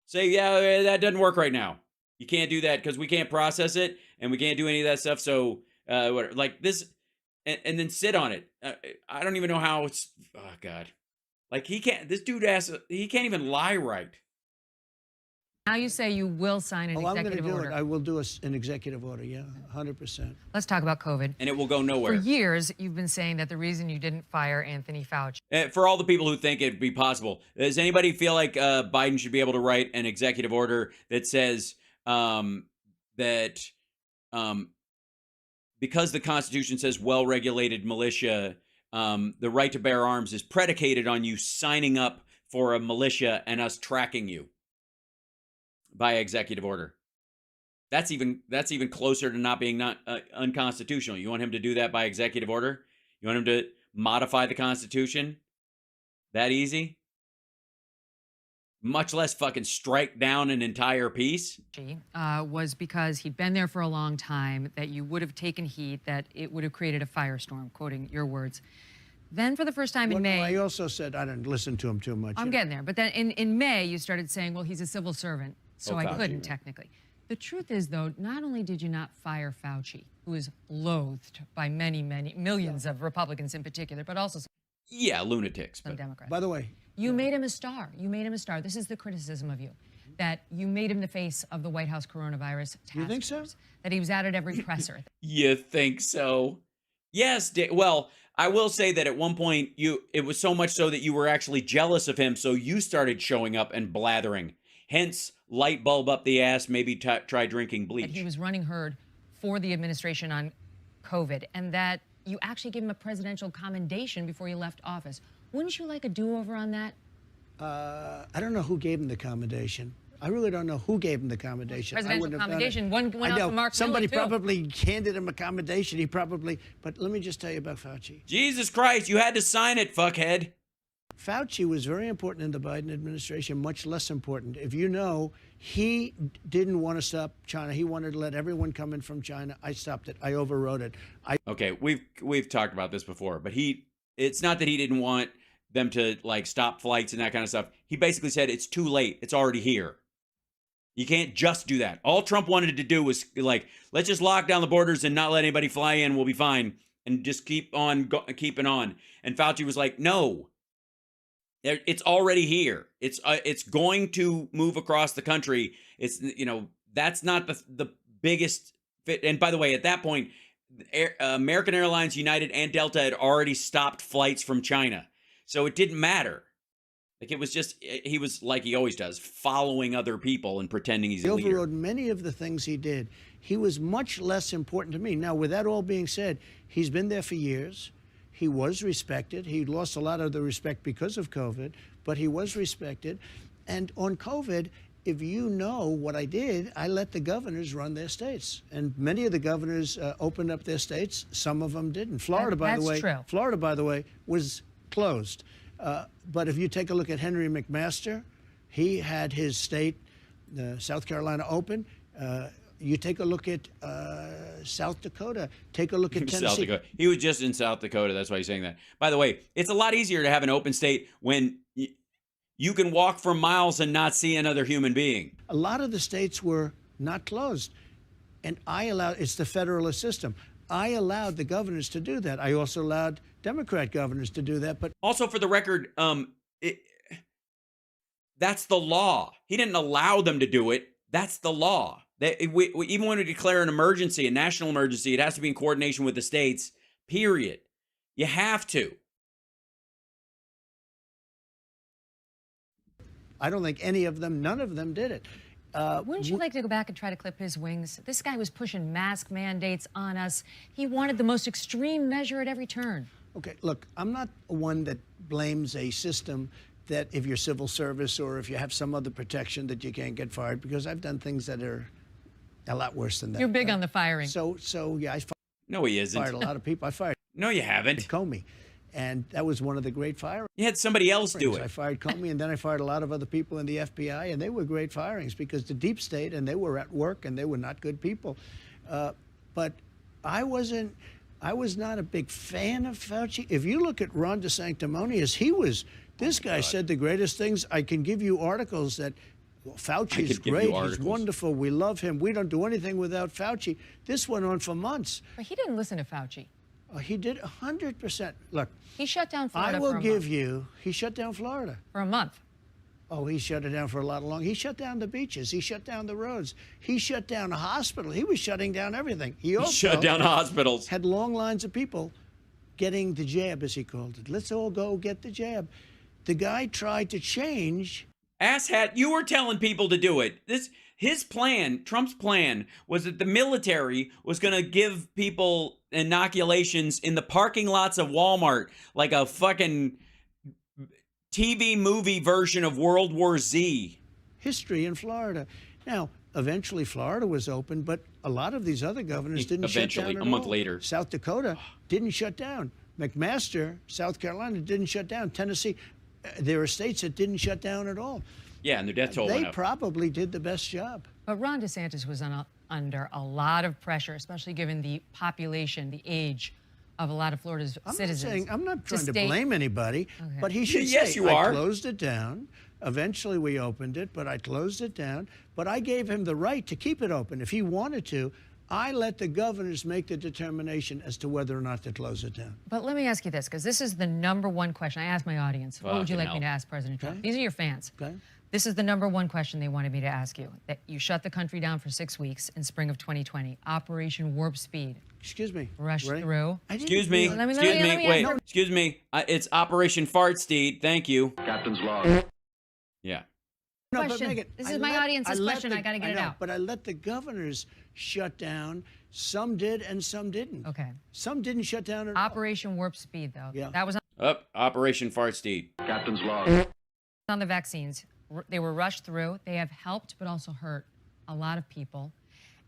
Say, yeah, that doesn't work right now. You can't do that because we can't process it and we can't do any of that stuff. So, like this, and then sit on it. I don't even know how it's. Oh God, like he can't. This dude he can't even lie right. now you say you will sign an I'm going to executive do order. it. I will do an executive order. Yeah, 100%. Let's talk about COVID. And it will go For nowhere. years, you've been saying that the reason you didn't fire Anthony Fauci For all the people who think it'd be possible, does anybody feel like Biden should be able to write an executive order that says that because the Constitution says well-regulated militia, the right to bear arms is predicated on you signing up for a militia and us tracking you by executive order? That's even closer to not being unconstitutional. You want him to do that by executive order? You want him to modify the Constitution? That easy? Much less fucking strike down an entire piece? Was because he'd been there for a long time, that you would have taken heat, that it would have created a firestorm, quoting your words. Then for the first time in May... I also said I didn't listen to him too much. I'm getting there. But then in May, you started saying, well, he's a civil servant, so I couldn't technically. The truth is, though, not only did you not fire Fauci, who is loathed by many, millions of Republicans in particular, but also yeah, lunatics. Some Democrats. By the way, you made him a star. You made him a star. This is the criticism of you, that you made him the face of the White House coronavirus task You think so? force, that he was out at every presser. You think so? Yes. Well, I will say that at one point, it was so much so that you were actually jealous of him, so you started showing up and blathering. Hence, light bulb up the ass, maybe try drinking bleach. That he was running herd for the administration on COVID, and that you actually gave him a presidential commendation before he left office. Wouldn't you like a do-over on that? I don't know who gave him the commendation. I really don't know who gave him the commendation. Presidential commendation. One went out to Mark Somebody Miller, too. probably handed him a commendation. He probably... But let me just tell you about Fauci. Jesus Christ, you had to sign it, fuckhead. Fauci was very important in the Biden administration, much less important. If you know, he didn't want to stop China. He wanted to let everyone come in from China. I stopped it. I overrode it. Okay, we've talked about this before, but it's not that he didn't want them to like stop flights and that kind of stuff. He basically said it's too late. It's already here. You can't just do that. All Trump wanted to do was like, let's just lock down the borders and not let anybody fly in. We'll be fine. And just keep on keeping on. And Fauci was like, no. It's already here. It's going to move across the country. It's, that's not the biggest fit. And by the way, at that point, American Airlines, United, and Delta had already stopped flights from China. So it didn't matter. Like, it was just, he was like he always does, following other people and pretending he's a leader. He overrode many of the things he did. He was much less important to me. Now, with that all being said, he's been there for years. He was respected. He lost a lot of the respect because of COVID, but he was respected. And on COVID, if you know what I did, I let the governors run their states. And many of the governors opened up their states. Some of them didn't. Florida, by the way, was closed. But if you take a look at Henry McMaster, he had his state, South Carolina, open. You take a look at South Dakota. Take a look at Tennessee. South Dakota. He was just in South Dakota. That's why he's saying that. By the way, it's a lot easier to have an open state when you can walk for miles and not see another human being. A lot of the states were not closed. And it's the federalist system. I allowed the governors to do that. I also allowed Democrat governors to do that. But also, for the record, that's the law. He didn't allow them to do it. That's the law. Even when we declare an emergency, a national emergency, it has to be in coordination with the states, period. You have to. I don't think none of them did it. Wouldn't you like to go back and try to clip his wings? This guy was pushing mask mandates on us. He wanted the most extreme measure at every turn. Okay, look, I'm not one that blames a system that if you're civil service or if you have some other protection that you can't get fired, because I've done things that are a lot worse than that. You're big on the firing. So yeah, No, he isn't. fired a lot of people. I fired. No, you haven't. Comey. And that was one of the great firings. You had somebody else do it. I fired Comey, and then I fired a lot of other people in the FBI, and they were great firings because the deep state, and they were at work, and they were not good people. But I was not a big fan of Fauci. If you look at Ron DeSanctimonious, this guy said the greatest things. I can give you articles that, well, Fauci is great. He's wonderful. We love him. We don't do anything without Fauci. This went on for months. But he didn't listen to Fauci. He did 100%. Look, he shut down Florida. He shut down Florida for a month. Oh, he shut it down for a lot longer. He shut down the beaches. He shut down the roads. He shut down a hospital. He was shutting down everything. He also shut down hospitals. Had long lines of people getting the jab, as he called it. Let's all go get the jab. The guy tried to change. Asshat, you were telling people to do it. His plan, Trump's plan, was that the military was going to give people inoculations in the parking lots of Walmart, like a fucking TV movie version of World War Z. History in Florida. Now, Eventually, Florida was open, but a lot of these other governors didn't shut down Eventually, at a month all. later. South Dakota didn't shut down. McMaster, South Carolina, didn't shut down. Tennessee, there are states that didn't shut down at all. Yeah, and their death toll They went up. probably did the best job. But Ron DeSantis was under a lot of pressure, especially given the population, the age of a lot of Florida's citizens. I'm not trying to stay- blame anybody, Okay. but he should Yes, say, you I are. closed it down. Eventually, we opened it, but I closed it down. But I gave him the right to keep it open if he wanted to. I let the governors make the determination as to whether or not to close it down. But let me ask you this, because this is the #1 question I asked my audience. What would you Fucking like me to hell. ask President Trump? Okay. These are your fans. Okay. This is the #1 question they wanted me to ask you. That you shut the country down for 6 weeks in spring of 2020. Operation Warp Speed. Excuse me. Rush Ray? through. I didn't Excuse me. realize- Let me Excuse me. Wait. answer. Excuse me. It's Operation Fartsteed. Thank you. Captain's log. Yeah. No, but Question. Megan, This I is my let- audience's let question. I gotta get it know, out. But I let the governors shut down. Some did and some didn't. Okay. Some didn't shut down at all. Operation Warp Speed, though. Yeah. That was Up. Operation Fartsteed. Captain's log. on the vaccines. They were rushed through. They have helped, but also hurt a lot of people.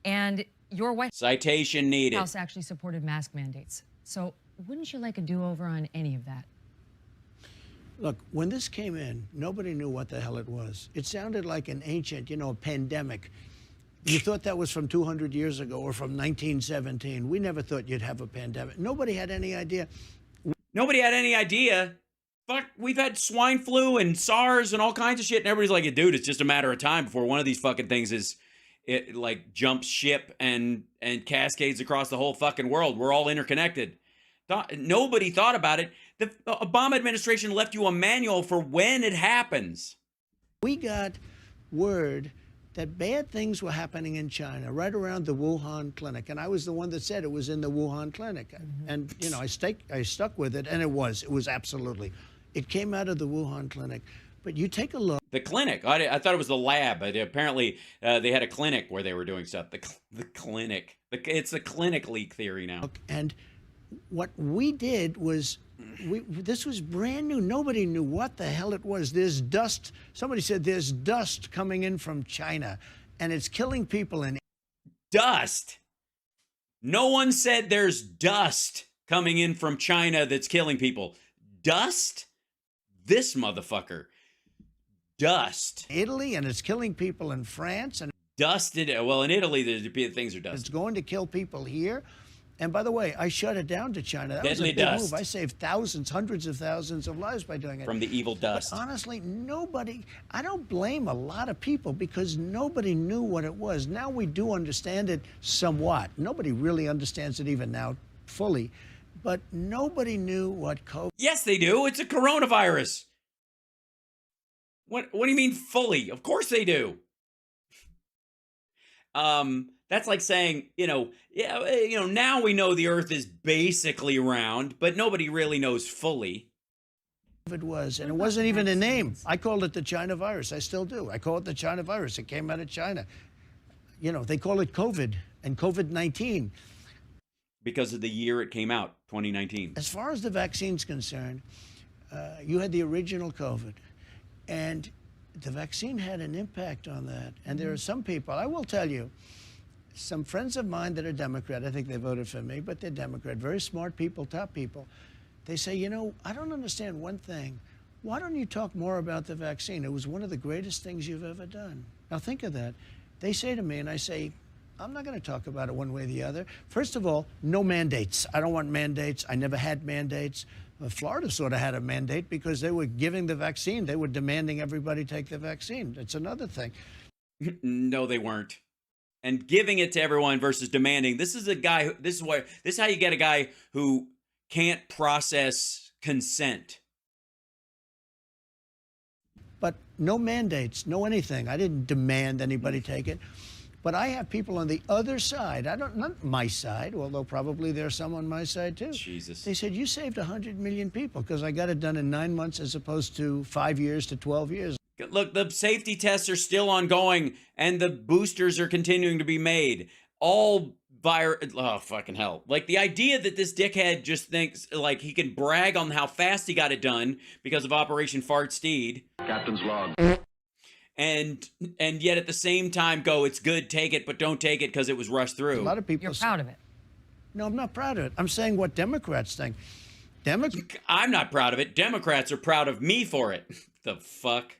And your White Citation needed. House actually supported mask mandates. So wouldn't you like a do-over on any of that? Look, when this came in, nobody knew what the hell it was. It sounded like an ancient, pandemic. You thought that was from 200 years ago or from 1917. We never thought you'd have a pandemic. Nobody had any idea. Nobody had any idea. Fuck, we've had swine flu and SARS and all kinds of shit, and everybody's like, dude, it's just a matter of time before one of these fucking things jumps ship and cascades across the whole fucking world. We're all interconnected. Nobody thought about it. The Obama administration left you a manual for when it happens. We got word that bad things were happening in China right around the Wuhan clinic. And I was the one that said it was in the Wuhan clinic. And, I stuck with it, and it was absolutely. It came out of the Wuhan clinic. But you take a look. The clinic. I thought it was the lab, but apparently they had a clinic where they were doing stuff. The clinic. It's the clinic leak theory now. And what we did was, this was brand new. Nobody knew what the hell it was. There's dust. Somebody said there's dust coming in from China, and it's killing people in. Dust. No one said there's dust coming in from China that's killing people. Dust? This motherfucker. Dust. Italy, and it's killing people in France, and Dust. Well, in Italy, the things are it's dust. going to kill people here. And by the way, I shut it down to China. That was a Deadly big dust. move. I saved thousands, hundreds of thousands of lives by doing it. From the evil dust. But honestly, I don't blame a lot of people because nobody knew what it was. Now we do understand it somewhat. Nobody really understands it even now fully. But nobody knew what COVID. Yes, they do. It's a coronavirus. What do you mean fully? Of course they do. That's like saying, now we know the earth is basically round, but nobody really knows fully. was, and it wasn't even a name. I called it the China virus. I still do. I call it the China virus. It came out of China. They call it COVID and COVID-19. Because of the year it came out, 2019. As far as the vaccine's concerned, you had the original COVID, and the vaccine had an impact on that. And there are some people, I will tell you, some friends of mine that are Democrat, I think they voted for me, but they're Democrat, very smart people, top people. They say, I don't understand one thing. Why don't you talk more about the vaccine? It was one of the greatest things you've ever done. Now think of that. They say to me, and I say, I'm not going to talk about it one way or the other. First of all, no mandates. I don't want mandates. I never had mandates. Florida sort of had a mandate because they were giving the vaccine. They were demanding everybody take the vaccine. It's another thing. No, they weren't. And giving it to everyone versus demanding. This is how you get a guy who can't process consent. But no mandates, no anything. I didn't demand anybody take it. But I have people on the other side, not my side, although probably there's some on my side too. Jesus. They said, you saved 100 million people because I got it done in 9 months as opposed to 5 years to 12 years. Look, the safety tests are still ongoing and the boosters are continuing to be made. All oh, fucking hell. Like the idea that this dickhead just thinks like he can brag on how fast he got it done because of Operation Fartsteed. Captain's log. and yet at the same time go, it's good, take it, but don't take it because it was rushed A through. lot of people You're say, proud of it. no, I'm not proud of it. I'm saying what Democrats think. I'm not proud of it. Democrats are proud of me for it. The fuck?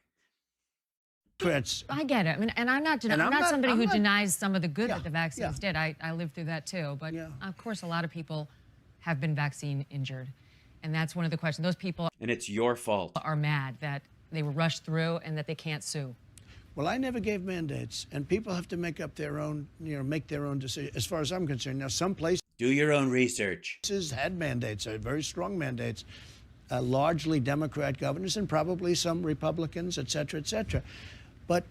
Democrats. I get it. I mean, and I'm not somebody I'm who not- denies some of the good Yeah, that the vaccines did. I lived through that too. But Yeah. of course, a lot of people have been vaccine injured. And that's one of the questions. Those people And it's your fault. are mad that they were rushed through and that they can't sue. Well, I never gave mandates, and people have to make up their own, make their own decision. As far as I'm concerned, now some places Do your own research. had mandates, very strong mandates, largely Democrat governors and probably some Republicans, et cetera, et cetera. But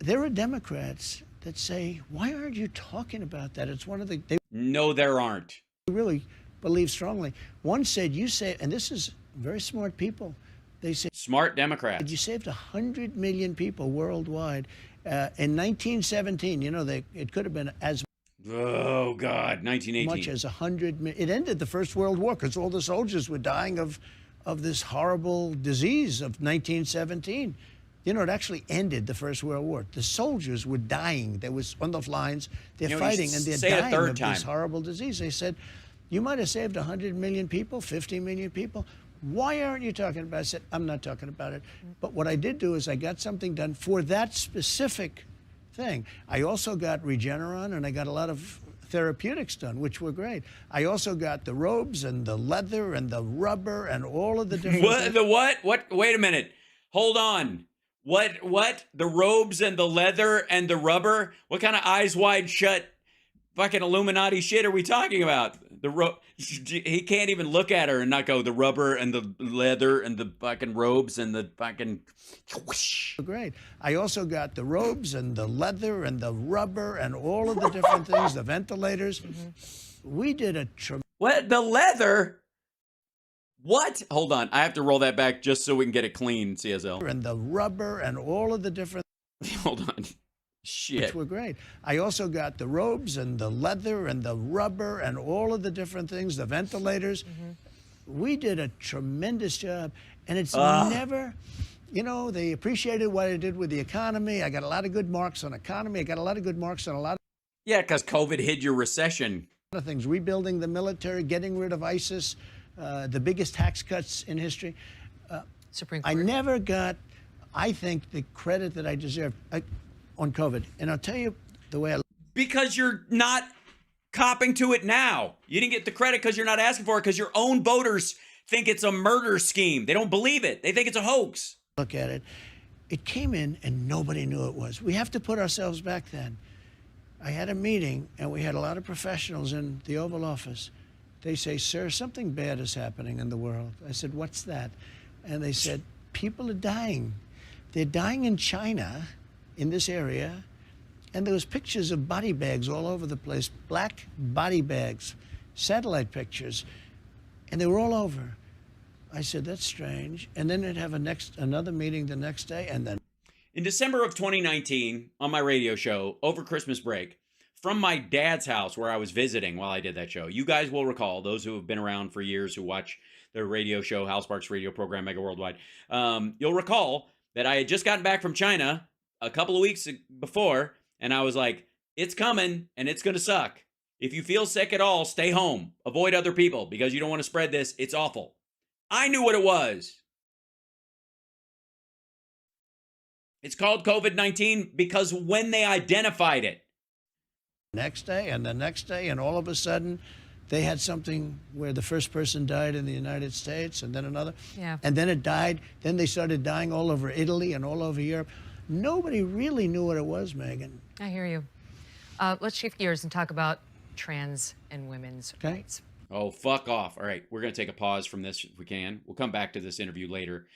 there are Democrats that say, why aren't you talking about that? It's one of the, they No, there aren't. really believe strongly. One said, you say, and this is very smart people, they say, Smart Democrats. you saved 100 million people worldwide. In 1917, it could have been as Oh, God, 1918. much as 100 million. It ended the First World War because all the soldiers were dying of this horrible disease of 1917. It actually ended the First World War. The soldiers were dying. They was on the lines. They're You fighting, and they're say it a dying third of time. this horrible disease. They said, you might have saved 100 million people, 50 million people. Why aren't you talking about it? I said, I'm not talking about it. But what I did do is I got something done for that specific thing. I also got Regeneron, and I got a lot of therapeutics done, which were great. I also got the robes and the leather and the rubber and all of the different What? things. The what? What? Wait a minute. Hold on. What? The robes and the leather and the rubber? What kind of eyes wide shut fucking Illuminati shit are we talking about? He can't even look at her and not go, the rubber and the leather and the fucking robes and the fucking whoosh. Great. I also got the robes and the leather and the rubber and all of the different things, the ventilators. We did a What? The leather? What? Hold on. I have to roll that back just so we can get it clean, CSL. and the rubber and all of the different Hold on. Shit. which were great. I also got the robes and the leather and the rubber and all of the different things, the ventilators. We did a tremendous job, and it's never, they appreciated what I did with the economy. I got a lot of good marks on economy. I got a lot of good marks on a lot Yeah, because COVID hid your recession. of things, rebuilding the military, getting rid of ISIS, the biggest tax cuts in history. Supreme I Court. never got, I think, the credit that I deserve on COVID. And I'll tell you the way I Because you're not copping to it now. You didn't get the credit because you're not asking for it because your own voters think it's a murder scheme. They don't believe it. They think it's a hoax. look at it. It came in and nobody knew it was. We have to put ourselves back then. I had a meeting and we had a lot of professionals in the Oval Office. They say, sir, something bad is happening in the world. I said, what's that? And they said, people are dying. They're dying in China, in this area. And there was pictures of body bags all over the place, black body bags, satellite pictures. And they were all over. I said, that's strange. And then they'd have another meeting the next day, and then In December of 2019, on my radio show over Christmas break, from my dad's house where I was visiting while I did that show, you guys will recall, those who have been around for years who watch the radio show, Hal Sparks radio program, Mega Worldwide, you'll recall that I had just gotten back from China a couple of weeks before, and I was like, it's coming, and it's going to suck. If you feel sick at all, stay home. Avoid other people because you don't want to spread this. It's awful. I knew what it was. It's called COVID-19 because when they identified it, next day and the next day, and all of a sudden they had something where the first person died in the United States and then another. Yeah. And then it died. Then they started dying all over Italy and all over Europe. Nobody really knew what it was, Megan. I hear you. Let's shift gears and talk about trans and women's rights. oh, fuck off. All right, we're going to take a pause from this if we can. We'll come back to this interview later.